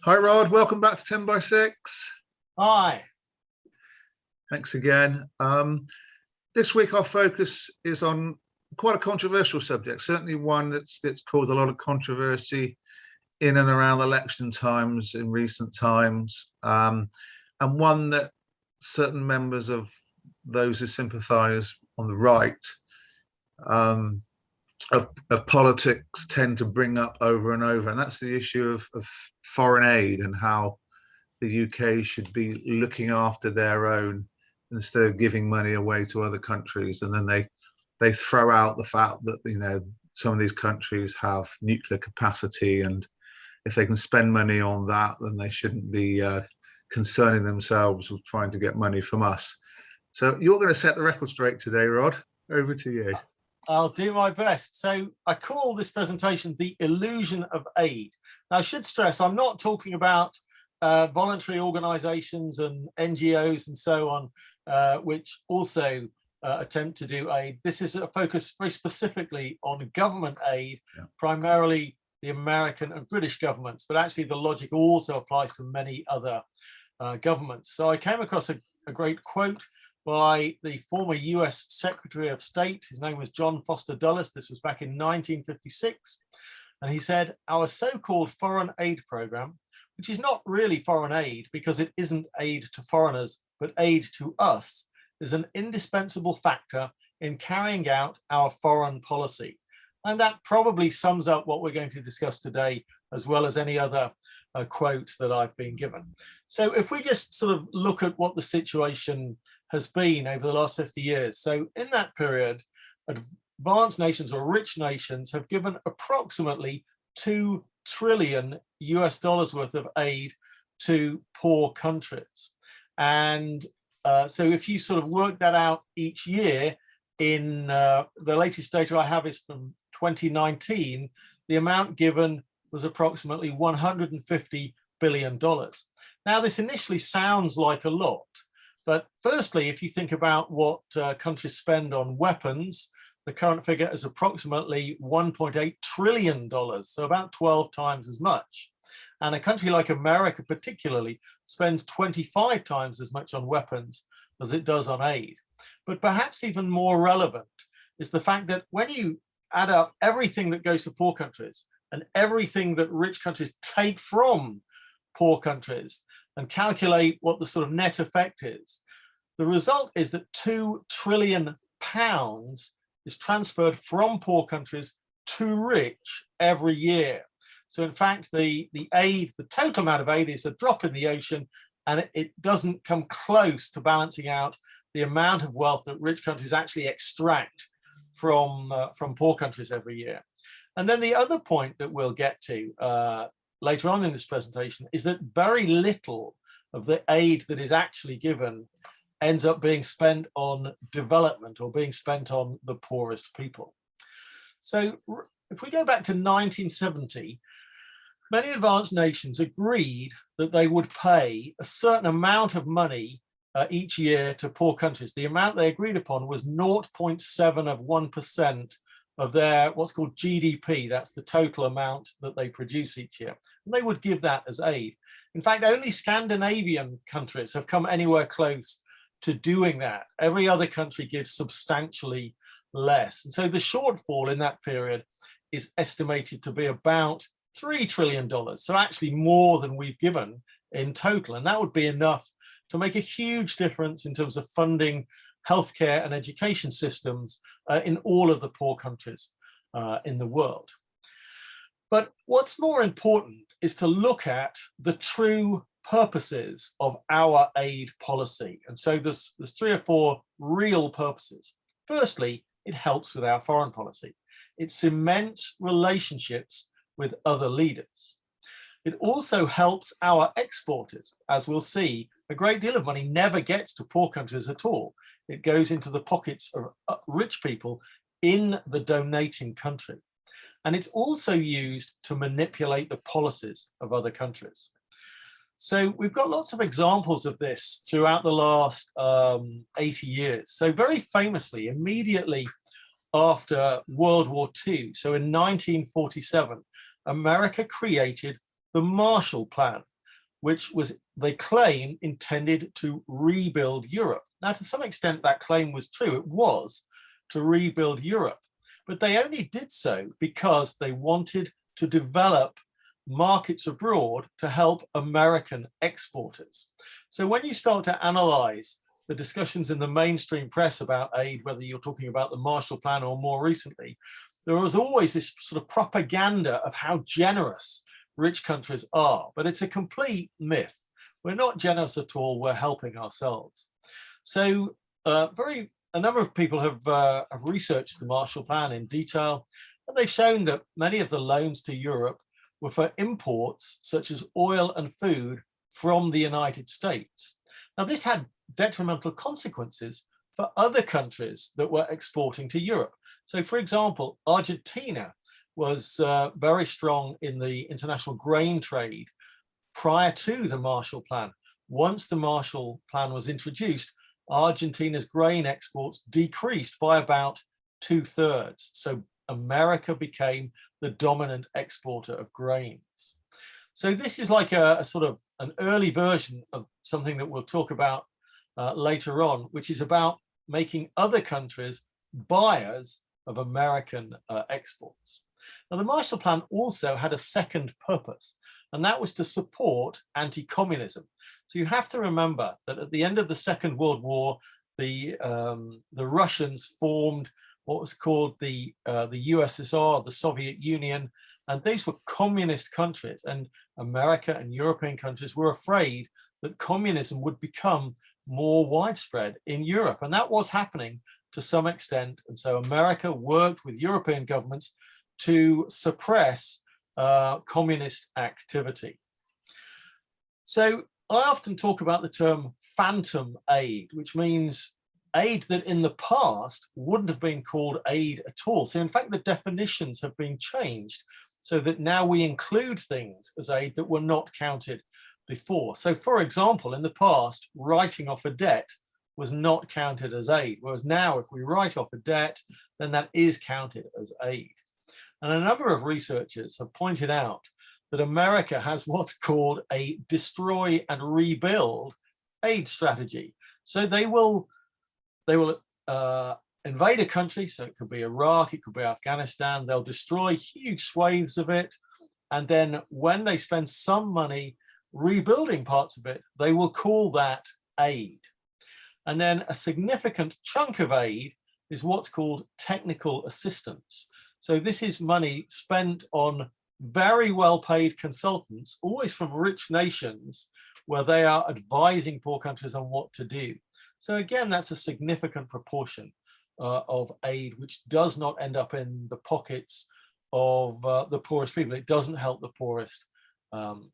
Hi Rod, welcome back to 10 by 6. Hi. Thanks again. This week our focus is on quite a controversial subject, certainly one that's caused a lot of controversy in and around election times in recent times, and one that certain members of those who sympathise on the right of politics tend to bring up over and over, and that's the issue of foreign aid and how the UK should be looking after their own instead of giving money away to other countries. And then they throw out the fact that, you know, some of these countries have nuclear capacity, and if they can spend money on that, then they shouldn't be concerning themselves with trying to get money from us. So you're going to set the record straight today, Rod. Over to you. I'll do my best. So I call this presentation The Illusion of Aid. Now, I should stress I'm not talking about voluntary organisations and NGOs and so on, which also attempt to do aid. This is a focus very specifically on government aid, primarily the American and British governments, but actually the logic also applies to many other governments. So I came across a great quote by the former US Secretary of State. His name was John Foster Dulles. This was back in 1956. And he said, "Our so-called foreign aid program, which is not really foreign aid because it isn't aid to foreigners, but aid to us, is an indispensable factor in carrying out our foreign policy." And that probably sums up what we're going to discuss today, as well as any other quote that I've been given. So if we just sort of look at what the situation has been over the last 50 years. So in that period, advanced nations or rich nations have given approximately $2 trillion worth of aid to poor countries. And so if you sort of work that out each year, in the latest data I have is from 2019, the amount given was approximately $150 billion. Now, this initially sounds like a lot, but firstly, if you think about what countries spend on weapons, the current figure is approximately $1.8 trillion, so about 12 times as much. And a country like America particularly spends 25 times as much on weapons as it does on aid. But perhaps even more relevant is the fact that when you add up everything that goes to poor countries and everything that rich countries take from poor countries and calculate what the sort of net effect is, the result is that £2 trillion is transferred from poor countries to rich every year. So in fact, the total amount of aid is a drop in the ocean, and it doesn't come close to balancing out the amount of wealth that rich countries actually extract from poor countries every year. And then the other point that we'll get to later on in this presentation is that very little of the aid that is actually given ends up being spent on development or being spent on the poorest people. So if we go back to 1970, many advanced nations agreed that they would pay a certain amount of money each year to poor countries. The amount they agreed upon was 0.7% of their what's called GDP. That's the total amount that they produce each year. And they would give that as aid. In fact, only Scandinavian countries have come anywhere close to doing that. Every other country gives substantially less. And so the shortfall in that period is estimated to be about $3 trillion. So actually more than we've given in total. And that would be enough to make a huge difference in terms of funding healthcare and education systems in all of the poor countries in the world. But what's more important is to look at the true purposes of our aid policy. And so there's 3 or 4 real purposes. Firstly, it helps with our foreign policy. It cements relationships with other leaders. It also helps our exporters. As we'll see, a great deal of money never gets to poor countries at all. It goes into the pockets of rich people in the donating country. And it's also used to manipulate the policies of other countries. So we've got lots of examples of this throughout the last 80 years. So very famously, immediately after World War II, so in 1947, America created the the Marshall Plan, which was, they claim, intended to rebuild Europe. Now, to some extent, that claim was true. It was to rebuild Europe, but they only did so because they wanted to develop markets abroad to help American exporters. So when you start to analyze the discussions in the mainstream press about aid, whether you're talking about the Marshall Plan or more recently, there was always this sort of propaganda of how generous rich countries are, but it's a complete myth. We're not generous at all, we're helping ourselves. So a number of people have researched the Marshall Plan in detail, and they've shown that many of the loans to Europe were for imports such as oil and food from the United States. Now, this had detrimental consequences for other countries that were exporting to Europe. So, for example, Argentina was very strong in the international grain trade prior to the Marshall Plan. Once the Marshall Plan was introduced, Argentina's grain exports decreased by about 2/3. So America became the dominant exporter of grains. So this is like a sort of an early version of something that we'll talk about later on, which is about making other countries buyers of American exports. Now, the Marshall Plan also had a second purpose, and that was to support anti-communism. So you have to remember that at the end of the Second World War, the Russians formed what was called the USSR, the Soviet Union, and these were communist countries, and America and European countries were afraid that communism would become more widespread in Europe, and that was happening to some extent. And so America worked with European governments to suppress communist activity. So I often talk about the term phantom aid, which means aid that in the past wouldn't have been called aid at all. So in fact, the definitions have been changed so that now we include things as aid that were not counted before. So for example, in the past, writing off a debt was not counted as aid, whereas now if we write off a debt, then that is counted as aid. And a number of researchers have pointed out that America has what's called a destroy and rebuild aid strategy. So they will invade a country, so it could be Iraq, it could be Afghanistan, they'll destroy huge swathes of it, and then when they spend some money rebuilding parts of it, they will call that aid. And then a significant chunk of aid is what's called technical assistance. So this is money spent on very well-paid consultants, always from rich nations, where they are advising poor countries on what to do. So again, that's a significant proportion of aid, which does not end up in the pockets of the poorest people. It doesn't help the poorest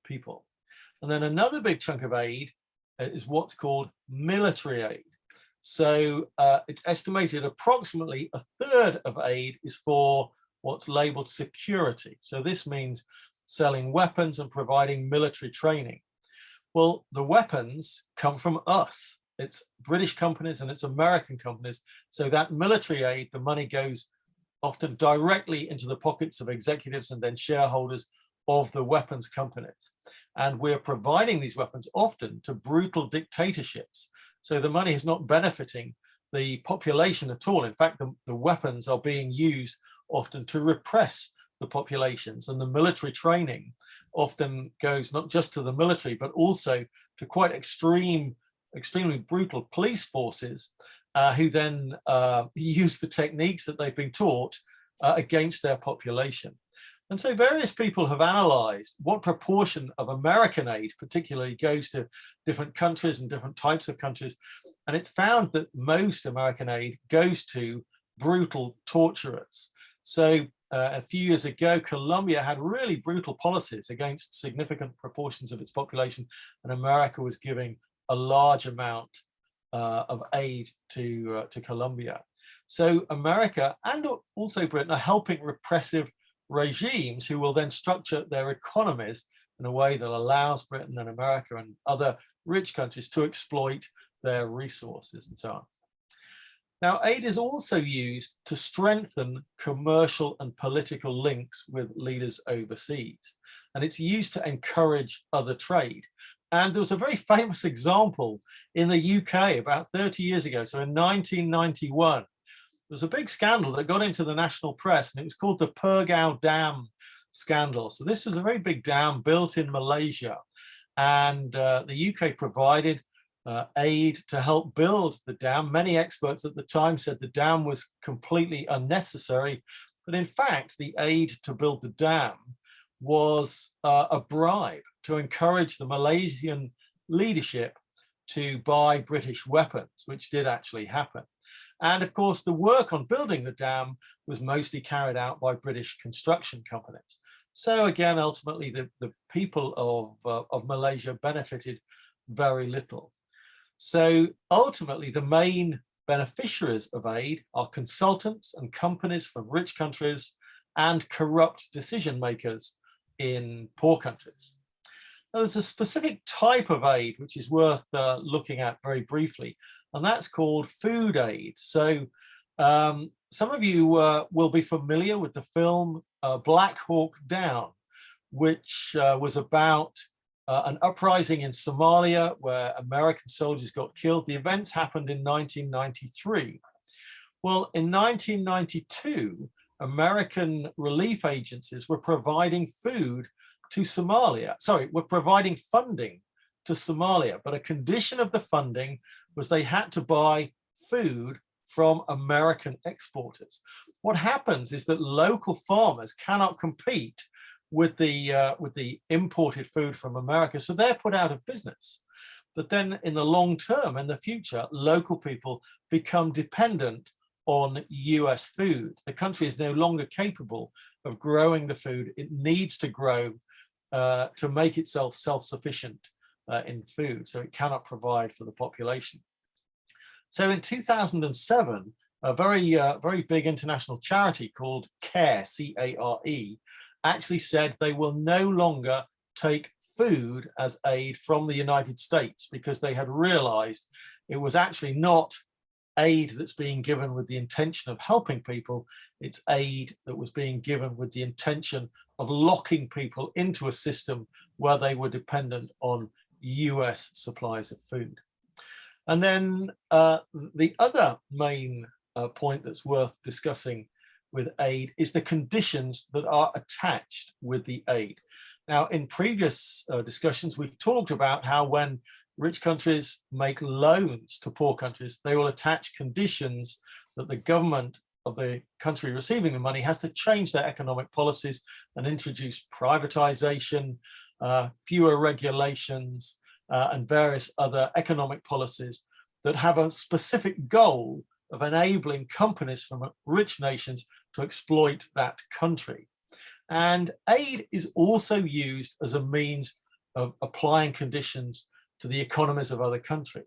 people. And then another big chunk of aid is what's called military aid. So it's estimated approximately 1/3 of aid is for what's labeled security. So this means selling weapons and providing military training. Well, the weapons come from us. It's British companies and it's American companies. So that military aid, the money goes often directly into the pockets of executives and then shareholders of the weapons companies. And we're providing these weapons often to brutal dictatorships. So the money is not benefiting the population at all. In fact, the weapons are being used often to repress the populations, and the military training often goes not just to the military, but also to quite extremely brutal police forces who then use the techniques that they've been taught against their population. And so various people have analyzed what proportion of American aid particularly goes to different countries and different types of countries. And it's found that most American aid goes to brutal torturers. So a few years ago, Colombia had really brutal policies against significant proportions of its population, and America was giving a large amount of aid to Colombia. So America and also Britain are helping repressive regimes who will then structure their economies in a way that allows Britain and America and other rich countries to exploit their resources and so on. Now, aid is also used to strengthen commercial and political links with leaders overseas. and it's used to encourage other trade. And there was a very famous example in the UK about 30 years ago. So in 1991, there was a big scandal that got into the national press, and it was called the Pergau Dam scandal. So this was a very big dam built in Malaysia, and the UK provided aid to help build the dam. Many experts at the time said the dam was completely unnecessary, but in fact, the aid to build the dam was a bribe to encourage the Malaysian leadership to buy British weapons, which did actually happen. And of course, the work on building the dam was mostly carried out by British construction companies. So again, ultimately, the people of Malaysia benefited very little. So ultimately, the main beneficiaries of aid are consultants and companies from rich countries and corrupt decision makers in poor countries. Now, there's a specific type of aid which is worth looking at very briefly, and that's called food aid. So some of you will be familiar with the film Black Hawk Down, which was about an uprising in Somalia where American soldiers got killed. The events happened in 1993. Well, in 1992, American relief agencies were providing food to Somalia. Sorry, were providing funding to Somalia, but a condition of the funding was they had to buy food from American exporters. What happens is that local farmers cannot compete with the imported food from America, so they're put out of business. But then in the long term, in the future, local people become dependent on US food. The country is no longer capable of growing the food it needs to grow to make itself self-sufficient in food, so it cannot provide for the population. So in 2007, a very big international charity called CARE, C-A-R-E, actually said they will no longer take food as aid from the United States because they had realized it was actually not aid that's being given with the intention of helping people, it's aid that was being given with the intention of locking people into a system where they were dependent on US supplies of food. And then the other main point that's worth discussing with aid is the conditions that are attached with the aid. Now, in previous discussions, we've talked about how when rich countries make loans to poor countries, they will attach conditions that the government of the country receiving the money has to change their economic policies and introduce privatization, fewer regulations, and various other economic policies that have a specific goal of enabling companies from rich nations to exploit that country. And aid is also used as a means of applying conditions to the economies of other countries.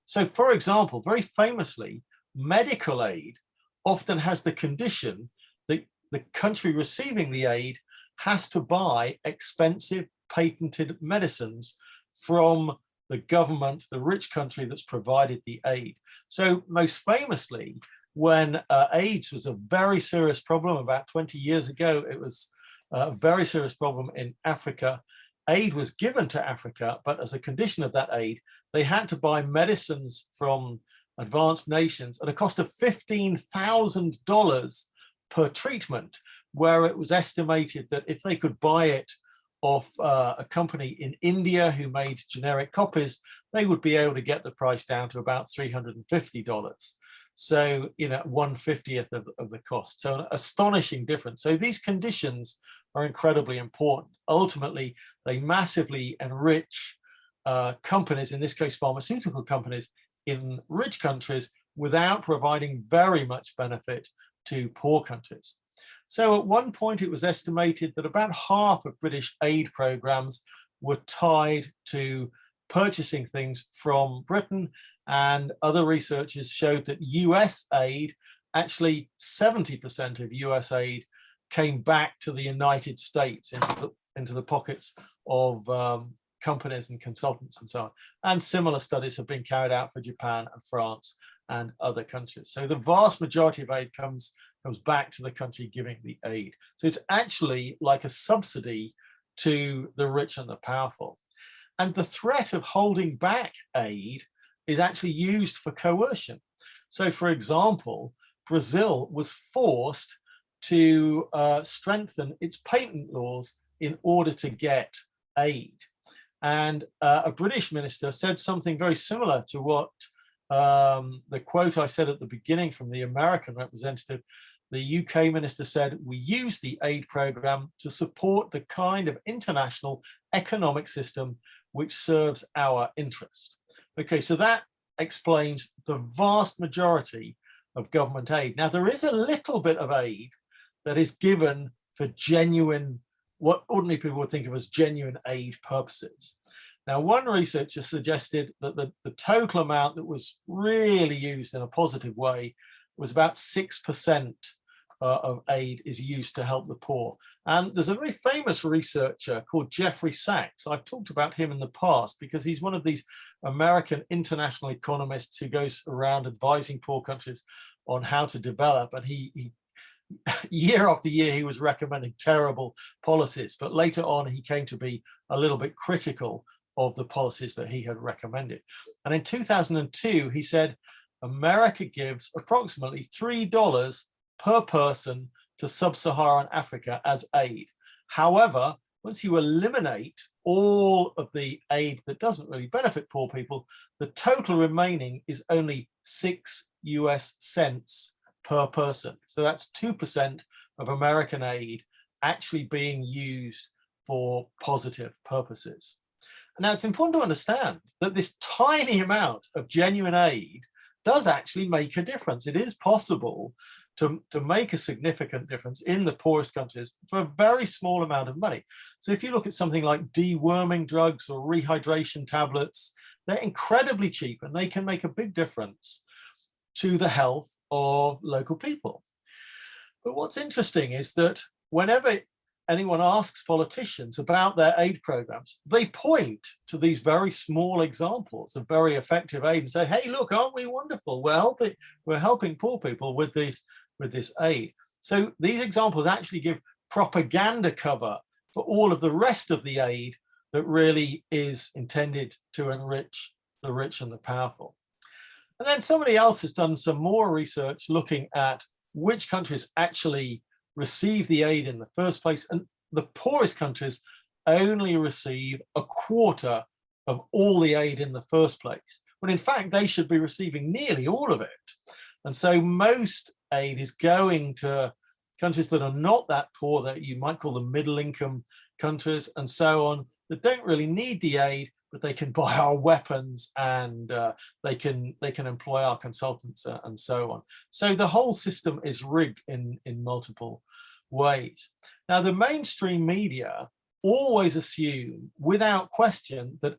So, for example, very famously, medical aid often has the condition that the country receiving the aid has to buy expensive patented medicines from the government, the rich country that's provided the aid. So most famously, when AIDS was a very serious problem about 20 years ago, it was a very serious problem in Africa. Aid was given to Africa, but as a condition of that aid, they had to buy medicines from advanced nations at a cost of $15,000 per treatment, where it was estimated that if they could buy it off a company in India who made generic copies, they would be able to get the price down to about $350. So, 1/50th of the cost. So an astonishing difference. So these conditions are incredibly important. Ultimately, they massively enrich companies, in this case, pharmaceutical companies in rich countries, without providing very much benefit to poor countries. So at one point, it was estimated that about half of British aid programs were tied to purchasing things from Britain, and other researchers showed that US aid, actually 70% of US aid came back to the United States into the pockets of companies and consultants and so on. And similar studies have been carried out for Japan and France and other countries. So the vast majority of aid comes comes back to the country giving the aid. So it's actually like a subsidy to the rich and the powerful. And the threat of holding back aid is actually used for coercion. So, for example, Brazil was forced to strengthen its patent laws in order to get aid. And a British minister said something very similar to what the quote I said at the beginning from the American representative. The UK minister said, "We use the aid program to support the kind of international economic system which serves our interest." Okay, so that explains the vast majority of government aid. Now, there is a little bit of aid that is given for genuine, what ordinary people would think of as genuine aid purposes. Now, one researcher suggested that the total amount that was really used in a positive way was about 6% of aid is used to help the poor. And there's a very famous researcher called Jeffrey Sachs. I've talked about him in the past because he's one of these American international economists who goes around advising poor countries on how to develop. And he year after year, he was recommending terrible policies, but later on, he came to be a little bit critical of the policies that he had recommended. And in 2002, he said, America gives approximately $3 per person to sub-Saharan Africa as aid. However, once you eliminate all of the aid that doesn't really benefit poor people, the total remaining is only 6 US cents per person. So that's 2% of American aid actually being used for positive purposes. Now, it's important to understand that this tiny amount of genuine aid does actually make a difference. It is possible to make a significant difference in the poorest countries for a very small amount of money. So if you look at something like deworming drugs or rehydration tablets, they're incredibly cheap and they can make a big difference to the health of local people. But what's interesting is that whenever anyone asks politicians about their aid programs, they point to these very small examples of very effective aid and say, hey, look, aren't we wonderful? We're helping poor people with this aid. So these examples actually give propaganda cover for all of the rest of the aid that really is intended to enrich the rich and the powerful. And then somebody else has done some more research looking at which countries actually receive the aid in the first place. And the poorest countries only receive a quarter of all the aid in the first place, when in fact they should be receiving nearly all of it. And so most aid is going to countries that are not that poor, that you might call them middle income countries and so on, that don't really need the aid, but they can buy our weapons and they can employ our consultants and so on. So the whole system is rigged in multiple ways. Now, the mainstream media always assume without question that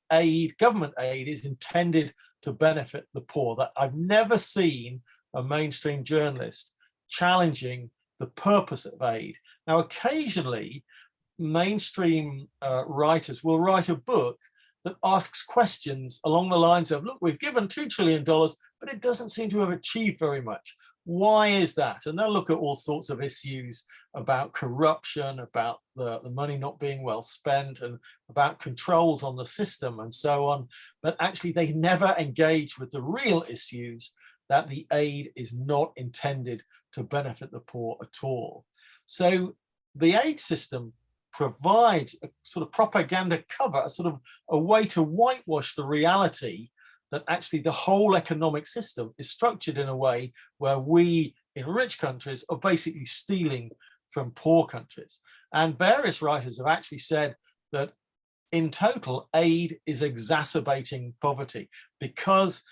government aid is intended to benefit the poor. That I've never seen a mainstream journalist challenging the purpose of aid. Now, occasionally, mainstream writers will write a book that asks questions along the lines of, look, we've given $2 trillion, but it doesn't seem to have achieved very much. Why is that? And they'll look at all sorts of issues about corruption, about the money not being well spent, and about controls on the system and so on. But actually, they never engage with the real issues that the aid is not intended to benefit the poor at all. So the aid system provides a sort of propaganda cover, a sort of a way to whitewash the reality that actually the whole economic system is structured in a way where we in rich countries are basically stealing from poor countries. And various writers have actually said that in total, aid is exacerbating poverty because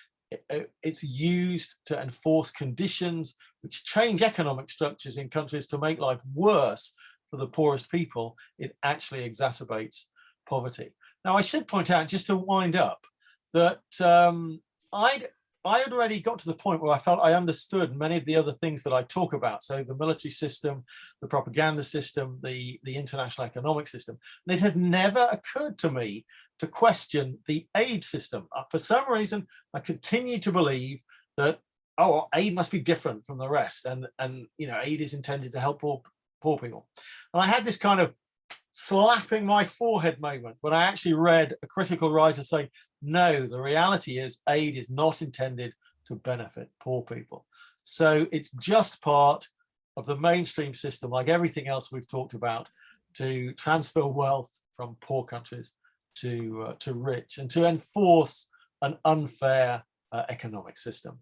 it's used to enforce conditions which change economic structures in countries to make life worse for the poorest people. It actually exacerbates poverty. Now, I should point out, just to wind up, that I had already got to the point where I felt I understood many of the other things that I talk about. So the military system, the propaganda system, the international economic system. And it had never occurred to me to question the aid system. For some reason, I continue to believe that oh, aid must be different from the rest, and aid is intended to help poor people. And I had this kind of slapping my forehead moment when I actually read a critical writer say, no, the reality is aid is not intended to benefit poor people. So it's just part of the mainstream system, like everything else we've talked about, to transfer wealth from poor countries to rich, and to enforce an unfair economic system.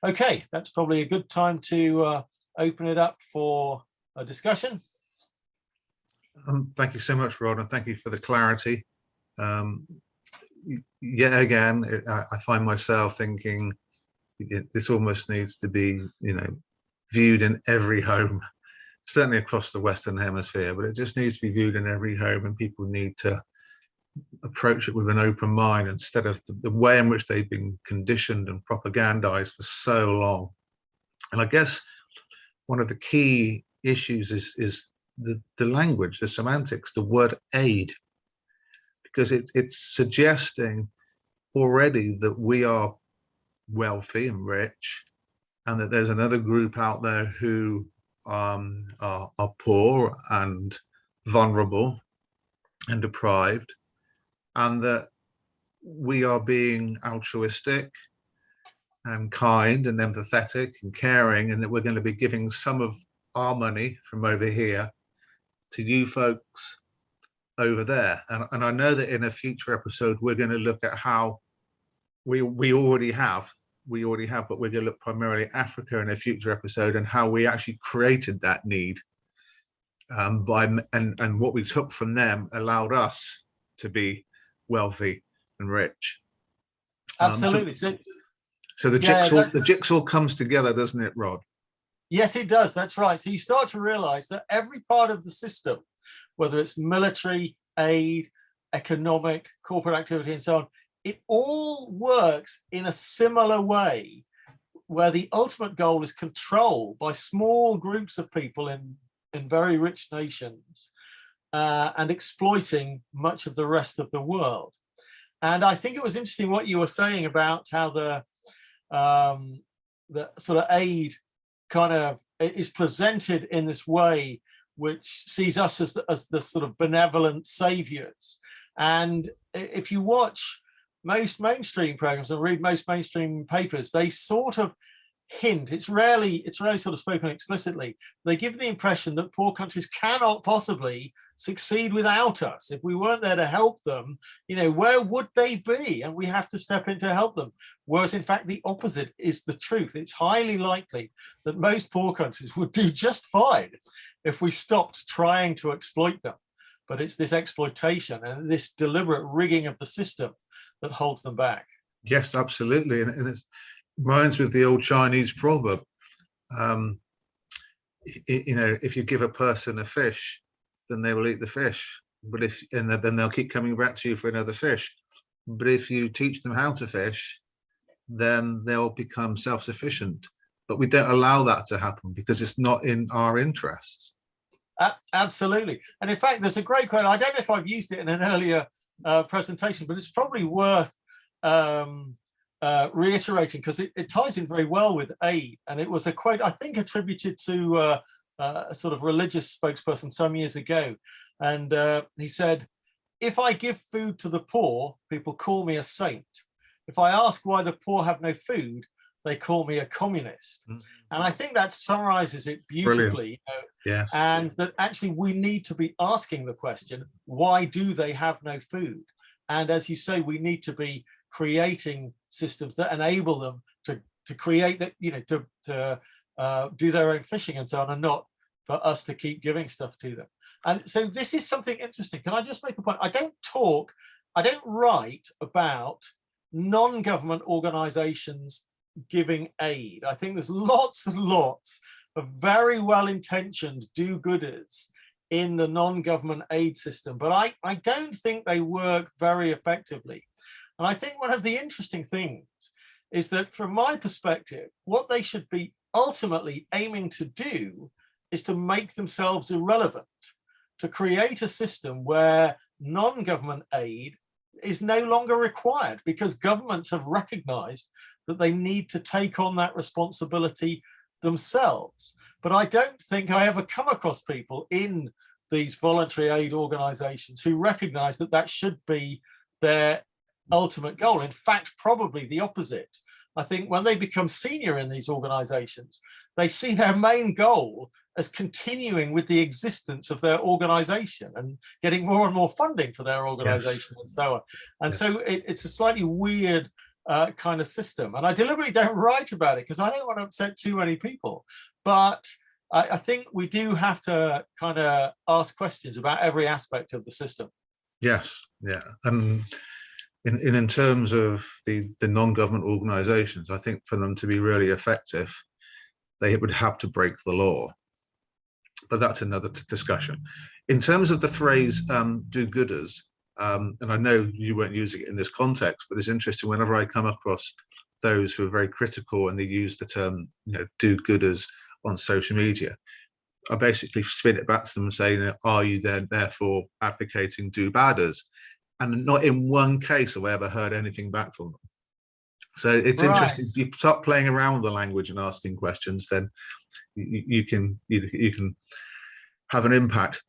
Okay, that's probably a good time to open it up for a discussion. Thank you so much, Rod, and thank you for the clarity. Yet again, I find myself thinking this almost needs to be, viewed in every home, certainly across the Western Hemisphere, but it just needs to be viewed in every home, and people need to approach it with an open mind instead of the way in which they've been conditioned and propagandized for so long. And I guess one of the key issues is the language, the semantics, the word aid, because it's suggesting already that we are wealthy and rich, and that there's another group out there who are poor and vulnerable and deprived, and that we are being altruistic and kind and empathetic and caring, and that we're going to be giving some of our money from over here to you folks over there. And I know that in a future episode we're going to look at how we already have, but we're going to look primarily at Africa in a future episode, and how we actually created that need and what we took from them allowed us to be wealthy and rich. Absolutely. So the jigsaw comes together, doesn't it, Rod? Yes, it does. That's right. So you start to realize that every part of the system, whether it's military, aid, economic, corporate activity, and so on, it all works in a similar way, where the ultimate goal is control by small groups of people in very rich nations, and exploiting much of the rest of the world. And I think it was interesting what you were saying about how the sort of aid kind of is presented in this way, which sees us as the sort of benevolent saviors. And if you watch most mainstream programs and read most mainstream papers, they sort of hint, it's rarely sort of spoken explicitly, they give the impression that poor countries cannot possibly succeed without us. If we weren't there to help them, where would they be? And we have to step in to help them. Whereas in fact, the opposite is the truth. It's highly likely that most poor countries would do just fine if we stopped trying to exploit them. But it's this exploitation and this deliberate rigging of the system that holds them back. Yes, absolutely. And it reminds me of the old Chinese proverb. If you give a person a fish, then they will eat the fish. But then they'll keep coming back to you for another fish. But if you teach them how to fish, then they'll become self-sufficient. But we don't allow that to happen because it's not in our interests. Absolutely. And in fact, there's a great quote. I don't know if I've used it in an earlier presentation, but it's probably worth reiterating, because it ties in very well with aid. And it was a quote, I think, attributed to a sort of religious spokesperson some years ago. And he said, "If I give food to the poor, people call me a saint. If I ask why the poor have no food, they call me a communist." Mm-hmm. And I think that summarizes it beautifully. Yes. And that actually we need to be asking the question, why do they have no food? And as you say, we need to be creating systems that enable them to create that, to do their own fishing and so on, and not for us to keep giving stuff to them. And so this is something interesting. Can I just make a point? I don't write about non-government organizations giving aid. I think there's lots and lots of very well-intentioned do-gooders in the non-government aid system, but I don't think they work very effectively. And I think one of the interesting things is that, from my perspective, what they should be ultimately aiming to do is to make themselves irrelevant, to create a system where non-government aid is no longer required, because governments have recognized that they need to take on that responsibility themselves. But I don't think I ever come across people in these voluntary aid organizations who recognize that that should be their ultimate goal. In fact, probably the opposite. I think when they become senior in these organizations, they see their main goal as continuing with the existence of their organization and getting more and more funding for their organization, and so on. And so it's a slightly weird kind of system. And I deliberately don't write about it because I don't want to upset too many people. But I think we do have to kind of ask questions about every aspect of the system. Yes, yeah. And in terms of the non-government organizations, I think for them to be really effective, they would have to break the law. But that's another discussion. In terms of the phrase do-gooders, and I know you weren't using it in this context, but it's interesting whenever I come across those who are very critical and they use the term, do-gooders on social media, I basically spin it back to them and say, are you then therefore advocating do-badders? And not in one case have I ever heard anything back from them. So it's interesting. If you start playing around with the language and asking questions, then you can have an impact.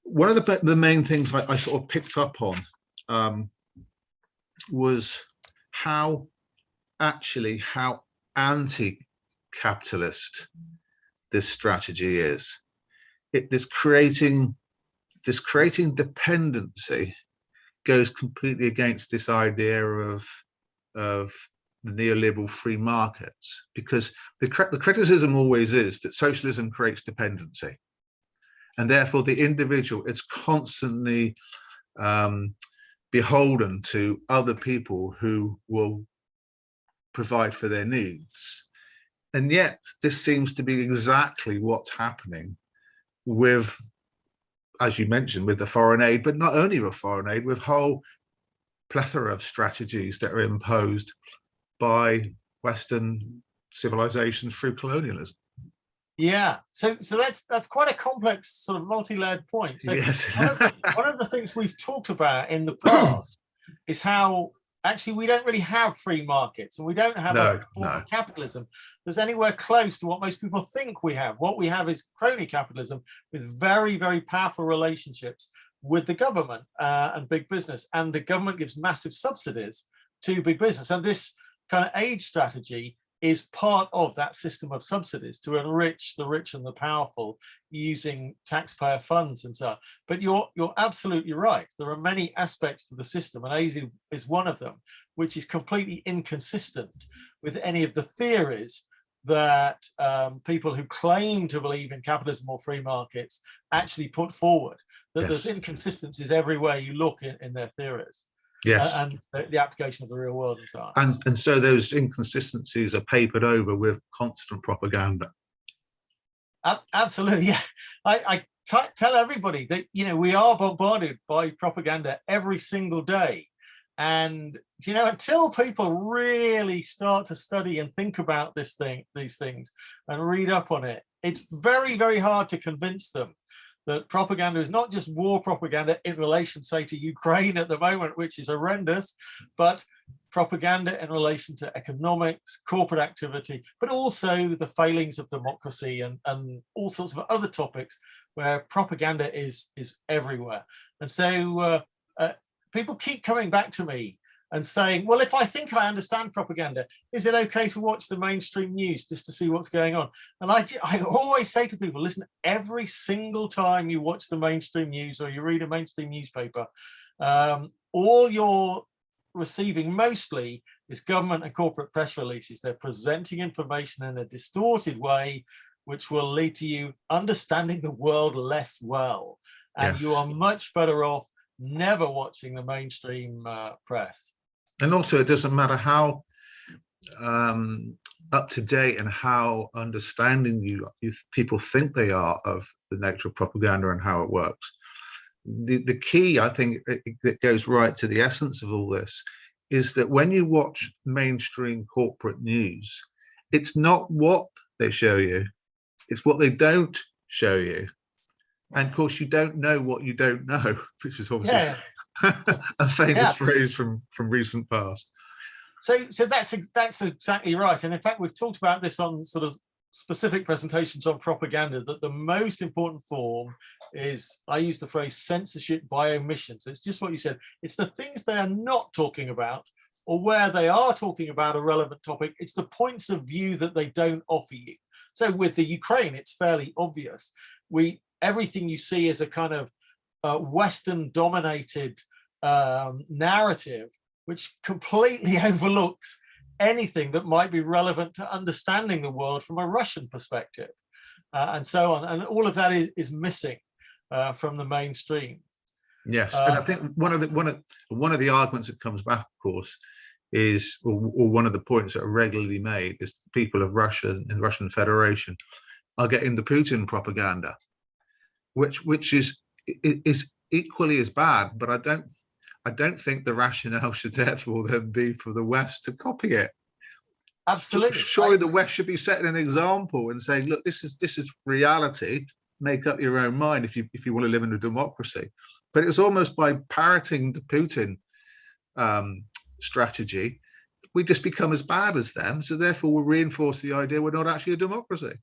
One of the main things I sort of picked up on was how anti-capitalist this strategy is. This creating dependency goes completely against this idea of the neoliberal free markets, because the criticism always is that socialism creates dependency, and therefore the individual is constantly beholden to other people who will provide for their needs. And yet this seems to be exactly what's happening with, as you mentioned, with the foreign aid, but not only with foreign aid, with whole plethora of strategies that are imposed by Western civilizations through colonialism. Yeah, so that's quite a complex sort of multi-layered point. So yes. one of the things we've talked about in the past is how actually we don't really have free markets, and we don't have a form of capitalism that's anywhere close to what most people think we have. What we have is crony capitalism with very, very powerful relationships with the government and big business, and the government gives massive subsidies to big business. And this kind of aid strategy is part of that system of subsidies to enrich the rich and the powerful using taxpayer funds and so on. But you're absolutely right. There are many aspects to the system, and aid is one of them, which is completely inconsistent with any of the theories that people who claim to believe in capitalism or free markets actually put forward. That there's inconsistencies everywhere you look in their theories. Yes, and the application of the real world and so on. And so those inconsistencies are papered over with constant propaganda. Absolutely, yeah. I tell everybody that we are bombarded by propaganda every single day, and until people really start to study and think about these things and read up on it, it's very, very hard to convince them that propaganda is not just war propaganda in relation, say, to Ukraine at the moment, which is horrendous, but propaganda in relation to economics, corporate activity, but also the failings of democracy and all sorts of other topics where propaganda is everywhere. And so people keep coming back to me and saying, well, if I think I understand propaganda, is it okay to watch the mainstream news just to see what's going on? And I always say to people, listen, every single time you watch the mainstream news or you read a mainstream newspaper, all you're receiving mostly is government and corporate press releases. They're presenting information in a distorted way, which will lead to you understanding the world less well. And you are much better off never watching the mainstream press. And also, it doesn't matter how up to date and how understanding people think they are of the nature of propaganda and how it works. The key, I think, that goes right to the essence of all this is that when you watch mainstream corporate news, it's not what they show you, it's what they don't show you. And of course, you don't know what you don't know, which is obviously a famous phrase from recent past. So that's exactly right. And in fact, we've talked about this on sort of specific presentations on propaganda, that the most important form is, I use the phrase censorship by omission. So it's just what you said. It's the things they are not talking about, or where they are talking about a relevant topic, it's the points of view that they don't offer you. So with the Ukraine, it's fairly obvious. Everything you see is a kind of Western dominated narrative, which completely overlooks anything that might be relevant to understanding the world from a Russian perspective, and so on. And all of that is missing from the mainstream. Yes, and I think one of the arguments that comes back, of course, is, or one of the points that are regularly made, is the people of Russia and the Russian Federation are getting the Putin propaganda, which is equally as bad. But I don't think the rationale should therefore then be for the West to copy it. Absolutely. Surely the West should be setting an example and saying, look, this is reality. Make up your own mind if you want to live in a democracy. But it's almost by parroting the Putin strategy, we just become as bad as them. So therefore, we reinforce the idea we're not actually a democracy.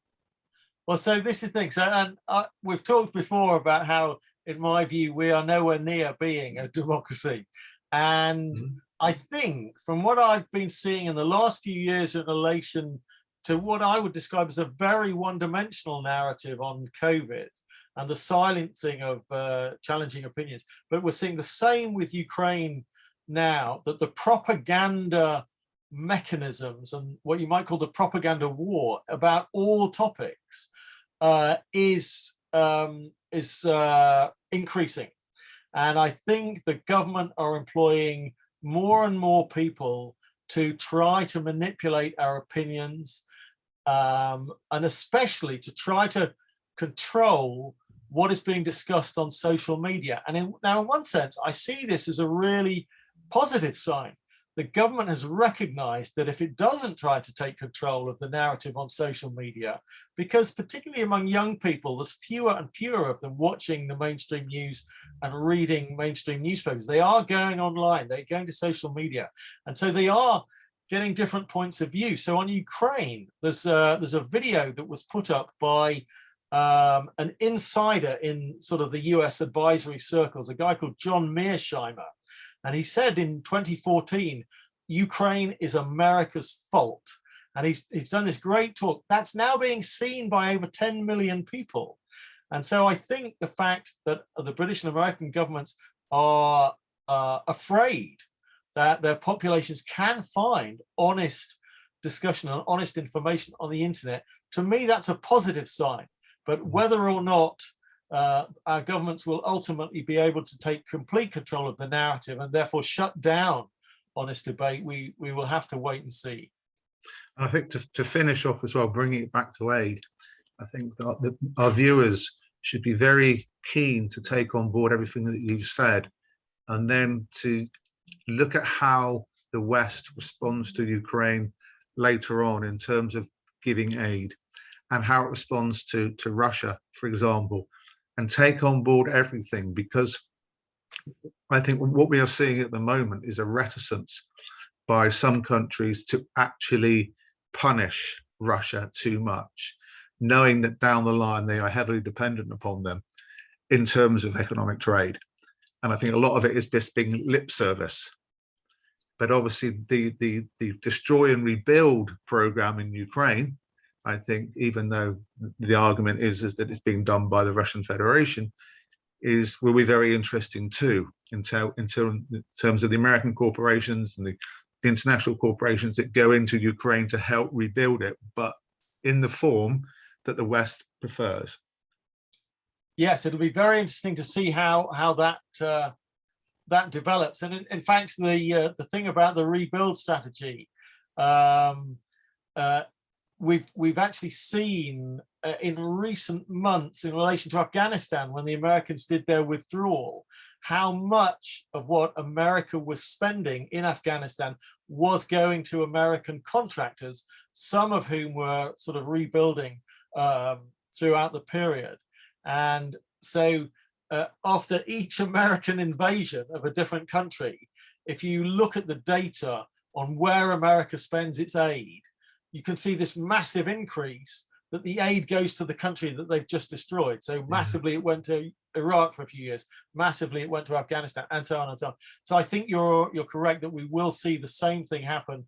Well, so this is the thing. So, and we've talked before about how, in my view, we are nowhere near being a democracy. And I think from what I've been seeing in the last few years in relation to what I would describe as a very one-dimensional narrative on COVID and the silencing of challenging opinions, but we're seeing the same with Ukraine now, that the propaganda mechanisms and what you might call the propaganda war about all topics is increasing. And I think the government are employing more and more people to try to manipulate our opinions, and especially to try to control what is being discussed on social media. And now, in one sense, I see this as a really positive sign. The government has recognized that if it doesn't try to take control of the narrative on social media, because particularly among young people, there's fewer and fewer of them watching the mainstream news and reading mainstream newspapers. They are going online, they're going to social media. And so they are getting different points of view. So on Ukraine, there's a video that was put up by an insider in sort of the US advisory circles, a guy called John Mearsheimer. And he said in 2014, Ukraine is America's fault. And he's done this great talk that's now being seen by over 10 million people. And so I think the fact that the British and American governments are afraid that their populations can find honest discussion and honest information on the internet, to me, that's a positive sign. But whether or not our governments will ultimately be able to take complete control of the narrative and therefore shut down honest debate, we will have to wait and see. And I think to finish off as well, bringing it back to aid, I think that our viewers should be very keen to take on board everything that you've said, and then to look at how the West responds to Ukraine later on in terms of giving aid, and how it responds to Russia, for example, and take on board everything, because I think what we are seeing at the moment is a reticence by some countries to actually punish Russia too much, knowing that down the line they are heavily dependent upon them in terms of economic trade. And I think a lot of it is just being lip service. But obviously the destroy and rebuild program in Ukraine, I think, even though the argument is that it's being done by the Russian Federation, will be very interesting too, in terms of the American corporations and the international corporations that go into Ukraine to help rebuild it, but in the form that the West prefers. Yes, it'll be very interesting to see how that develops. And in fact, the thing about the rebuild strategy, we've actually seen in recent months in relation to Afghanistan, when the Americans did their withdrawal, how much of what America was spending in Afghanistan was going to American contractors, some of whom were sort of rebuilding throughout the period. And so after each American invasion of a different country, if you look at the data on where America spends its aid, you can see this massive increase that the aid goes to the country that they've just destroyed. So massively it went to Iraq for a few years, massively it went to Afghanistan, and so on and so on. So I think you're correct that we will see the same thing happen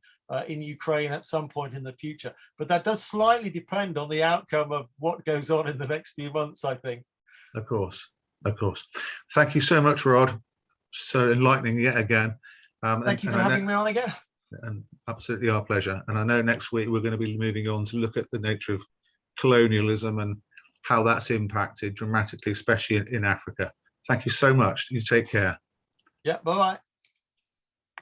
in Ukraine at some point in the future. But that does slightly depend on the outcome of what goes on in the next few months, I think. Of course, of course. Thank you so much, Rod. So enlightening yet again. Thank you for having me on again. And absolutely our pleasure. And I know next week we're going to be moving on to look at the nature of colonialism and how that's impacted dramatically, especially in Africa. Thank you so much. You take care. Yeah, bye-bye.